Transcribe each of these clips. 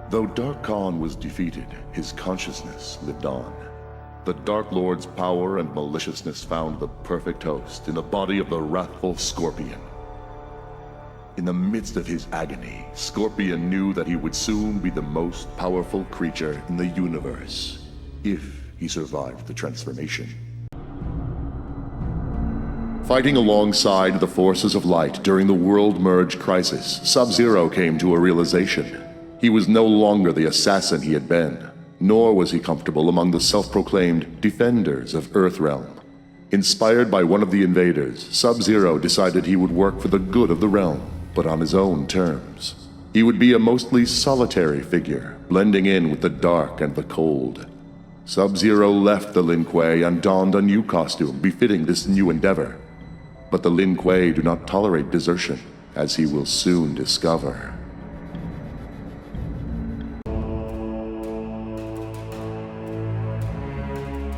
Though Dark Khan was defeated, his consciousness lived on. The Dark Lord's power and maliciousness found the perfect host in the body of the wrathful Scorpion. In the midst of his agony, Scorpion knew that he would soon be the most powerful creature in the universe, if he survived the transformation. Fighting alongside the forces of light during the World Merge crisis, Sub-Zero came to a realization. He was no longer the assassin he had been, nor was he comfortable among the self-proclaimed defenders of Earthrealm. Inspired by one of the invaders, Sub-Zero decided he would work for the good of the realm, but on his own terms. He would be a mostly solitary figure, blending in with the dark and the cold. Sub-Zero left the Lin Kuei and donned a new costume befitting this new endeavor. But the Lin Kuei do not tolerate desertion, as he will soon discover.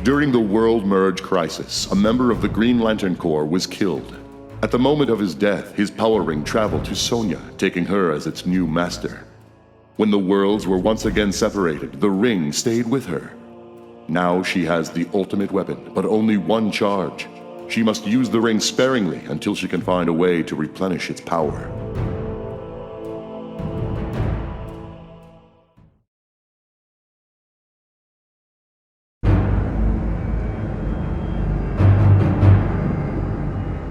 During the World Merge crisis, a member of the Green Lantern Corps was killed. At the moment of his death, his power ring traveled to Sonya, taking her as its new master. When the worlds were once again separated, the ring stayed with her. Now she has the ultimate weapon, but only one charge. She must use the ring sparingly until she can find a way to replenish its power.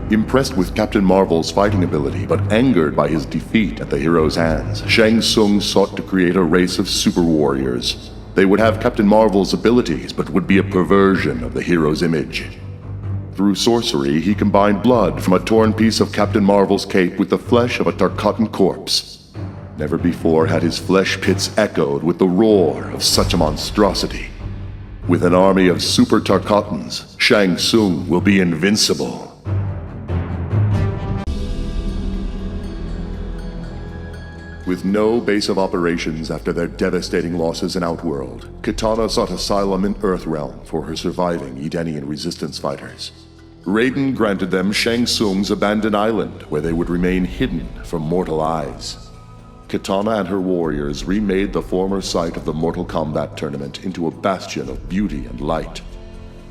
Impressed with Captain Marvel's fighting ability, but angered by his defeat at the hero's hands, Shang Tsung sought to create a race of super warriors. They would have Captain Marvel's abilities, but would be a perversion of the hero's image. Through sorcery, he combined blood from a torn piece of Captain Marvel's cape with the flesh of a Tarkatan corpse. Never before had his flesh pits echoed with the roar of such a monstrosity. With an army of super Tarkatans, Shang Tsung will be invincible. With no base of operations after their devastating losses in Outworld, Kitana sought asylum in Earthrealm for her surviving Edenian resistance fighters. Raiden granted them Shang Tsung's abandoned island, where they would remain hidden from mortal eyes. Kitana and her warriors remade the former site of the Mortal Kombat tournament into a bastion of beauty and light.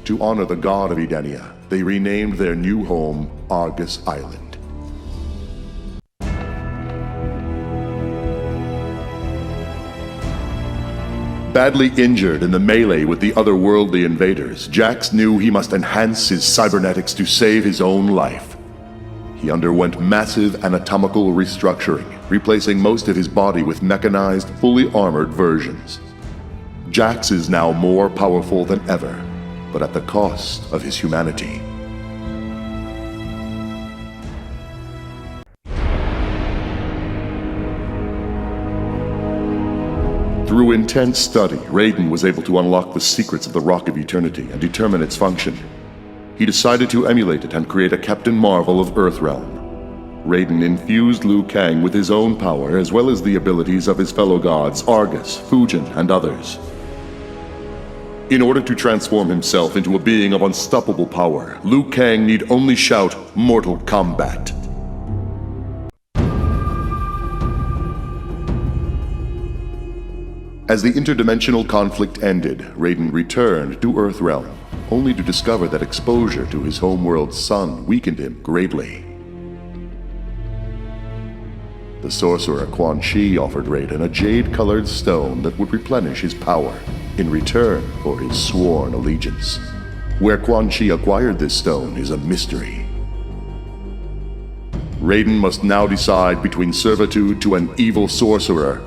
To honor the god of Edenia, they renamed their new home Argus Island. Badly injured in the melee with the otherworldly invaders, Jax knew he must enhance his cybernetics to save his own life. He underwent massive anatomical restructuring, replacing most of his body with mechanized, fully armored versions. Jax is now more powerful than ever, but at the cost of his humanity. Through intense study, Raiden was able to unlock the secrets of the Rock of Eternity and determine its function. He decided to emulate it and create a Captain Marvel of Earthrealm. Raiden infused Liu Kang with his own power as well as the abilities of his fellow gods Argus, Fujin, and others. In order to transform himself into a being of unstoppable power, Liu Kang need only shout, "Mortal Kombat." As the interdimensional conflict ended, Raiden returned to Earthrealm, only to discover that exposure to his homeworld's sun weakened him greatly. The sorcerer Quan Chi offered Raiden a jade-colored stone that would replenish his power, in return for his sworn allegiance. Where Quan Chi acquired this stone is a mystery. Raiden must now decide between servitude to an evil sorcerer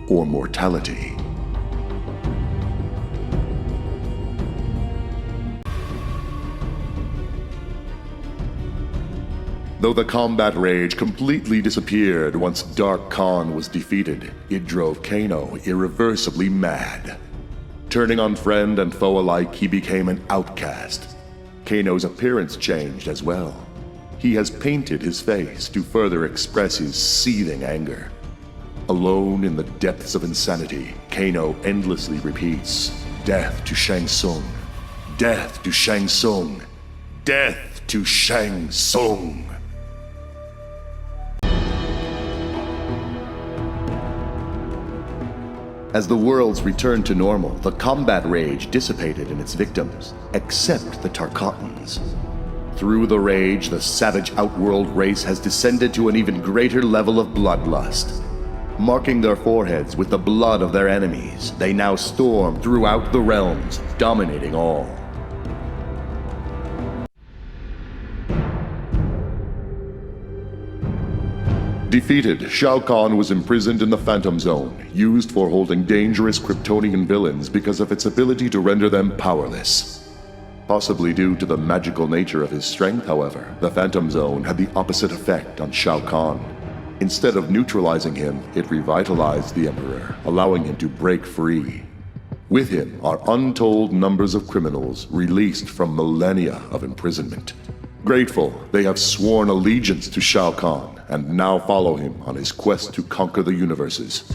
or mortality. Though the combat rage completely disappeared once Dark Khan was defeated, it drove Kano irreversibly mad. Turning on friend and foe alike, he became an outcast. Kano's appearance changed as well. He has painted his face to further express his seething anger. Alone in the depths of insanity, Kano endlessly repeats, "Death to Shang Tsung! Death to Shang Tsung! Death to Shang Tsung!" As the worlds returned to normal, the combat rage dissipated in its victims, except the Tarkatans. Through the rage, the savage outworld race has descended to an even greater level of bloodlust. Marking their foreheads with the blood of their enemies, they now storm throughout the realms, dominating all. Defeated, Shao Kahn was imprisoned in the Phantom Zone, used for holding dangerous Kryptonian villains because of its ability to render them powerless. Possibly due to the magical nature of his strength, however, the Phantom Zone had the opposite effect on Shao Kahn. Instead of neutralizing him, it revitalized the Emperor, allowing him to break free. With him are untold numbers of criminals released from millennia of imprisonment. Grateful, they have sworn allegiance to Shao Kahn and now follow him on his quest to conquer the universes.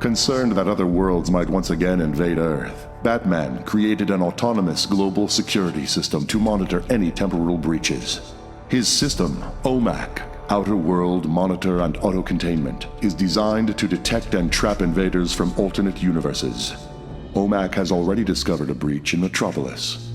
Concerned that other worlds might once again invade Earth, Batman created an autonomous global security system to monitor any temporal breaches. His system, OMAC, Outer World Monitor and Auto-Containment, is designed to detect and trap invaders from alternate universes. OMAC has already discovered a breach in Metropolis.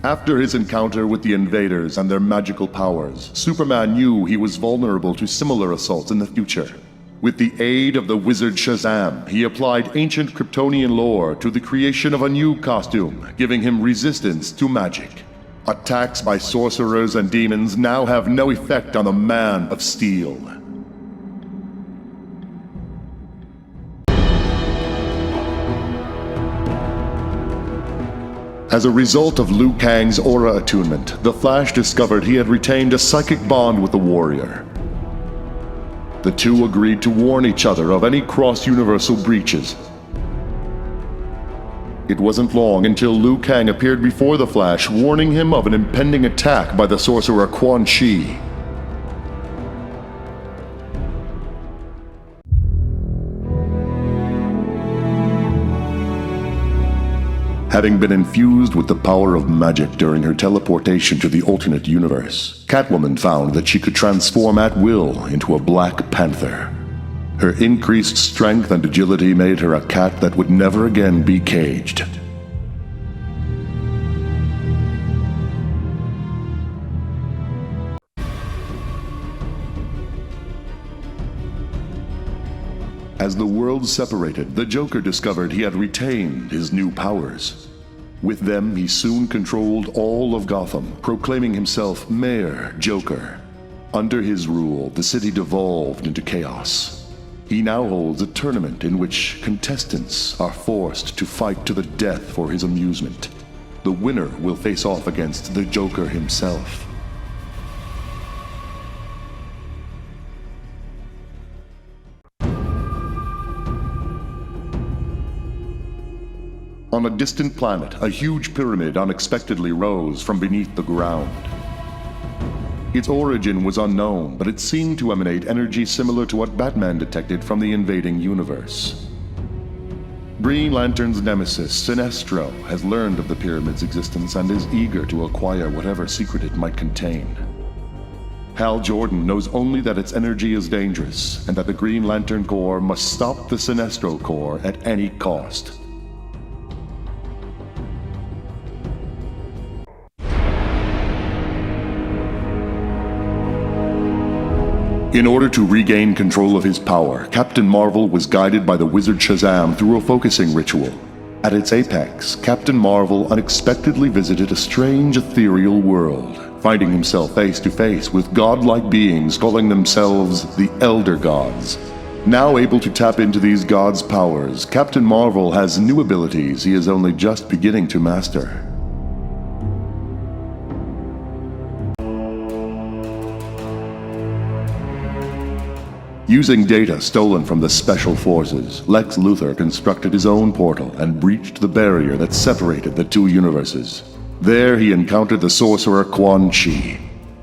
After his encounter with the invaders and their magical powers, Superman knew he was vulnerable to similar assaults in the future. With the aid of the wizard Shazam, he applied ancient Kryptonian lore to the creation of a new costume, giving him resistance to magic. Attacks by sorcerers and demons now have no effect on the Man of Steel. As a result of Liu Kang's aura attunement, the Flash discovered he had retained a psychic bond with the warrior. The two agreed to warn each other of any cross-universal breaches. It wasn't long until Liu Kang appeared before the Flash, warning him of an impending attack by the sorcerer Quan Chi. Having been infused with the power of magic during her teleportation to the alternate universe, Catwoman found that she could transform at will into a Black Panther. Her increased strength and agility made her a cat that would never again be caged. As the worlds separated, the Joker discovered he had retained his new powers. With them, he soon controlled all of Gotham, proclaiming himself Mayor Joker. Under his rule, the city devolved into chaos. He now holds a tournament in which contestants are forced to fight to the death for his amusement. The winner will face off against the Joker himself. On a distant planet, a huge pyramid unexpectedly rose from beneath the ground. Its origin was unknown, but it seemed to emanate energy similar to what Batman detected from the invading universe. Green Lantern's nemesis, Sinestro, has learned of the pyramid's existence and is eager to acquire whatever secret it might contain. Hal Jordan knows only that its energy is dangerous, and that the Green Lantern Corps must stop the Sinestro Corps at any cost. In order to regain control of his power, Captain Marvel was guided by the wizard Shazam through a focusing ritual. At its apex, Captain Marvel unexpectedly visited a strange ethereal world, finding himself face to face with godlike beings calling themselves the Elder Gods. Now able to tap into these gods' powers, Captain Marvel has new abilities he is only just beginning to master. Using data stolen from the Special Forces, Lex Luthor constructed his own portal and breached the barrier that separated the two universes. There he encountered the sorcerer Quan Chi.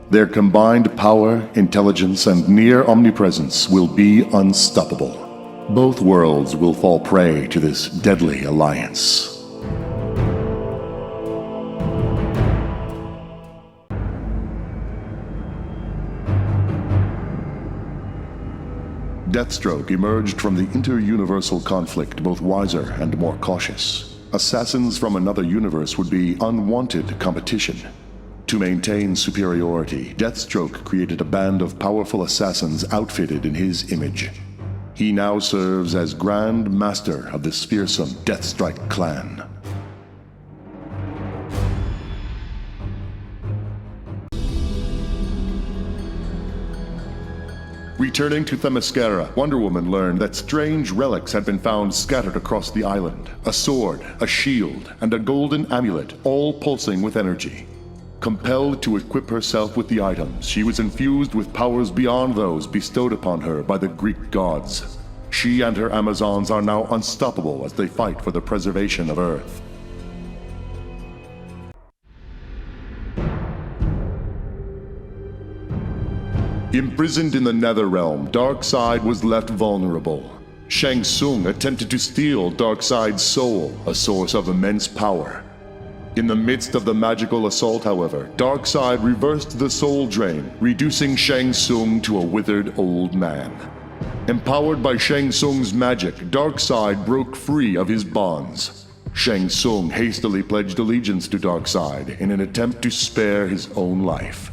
Their combined power, intelligence, and near omnipresence will be unstoppable. Both worlds will fall prey to this deadly alliance. Deathstroke emerged from the inter-universal conflict both wiser and more cautious. Assassins from another universe would be unwanted competition. To maintain superiority, Deathstroke created a band of powerful assassins outfitted in his image. He now serves as Grand Master of this fearsome Deathstrike clan. Returning to Themyscira, Wonder Woman learned that strange relics had been found scattered across the island. A sword, a shield, and a golden amulet, all pulsing with energy. Compelled to equip herself with the items, she was infused with powers beyond those bestowed upon her by the Greek gods. She and her Amazons are now unstoppable as they fight for the preservation of Earth. Imprisoned in the Netherrealm, Darkseid was left vulnerable. Shang Tsung attempted to steal Darkseid's soul, a source of immense power. In the midst of the magical assault, however, Darkseid reversed the soul drain, reducing Shang Tsung to a withered old man. Empowered by Shang Tsung's magic, Darkseid broke free of his bonds. Shang Tsung hastily pledged allegiance to Darkseid in an attempt to spare his own life.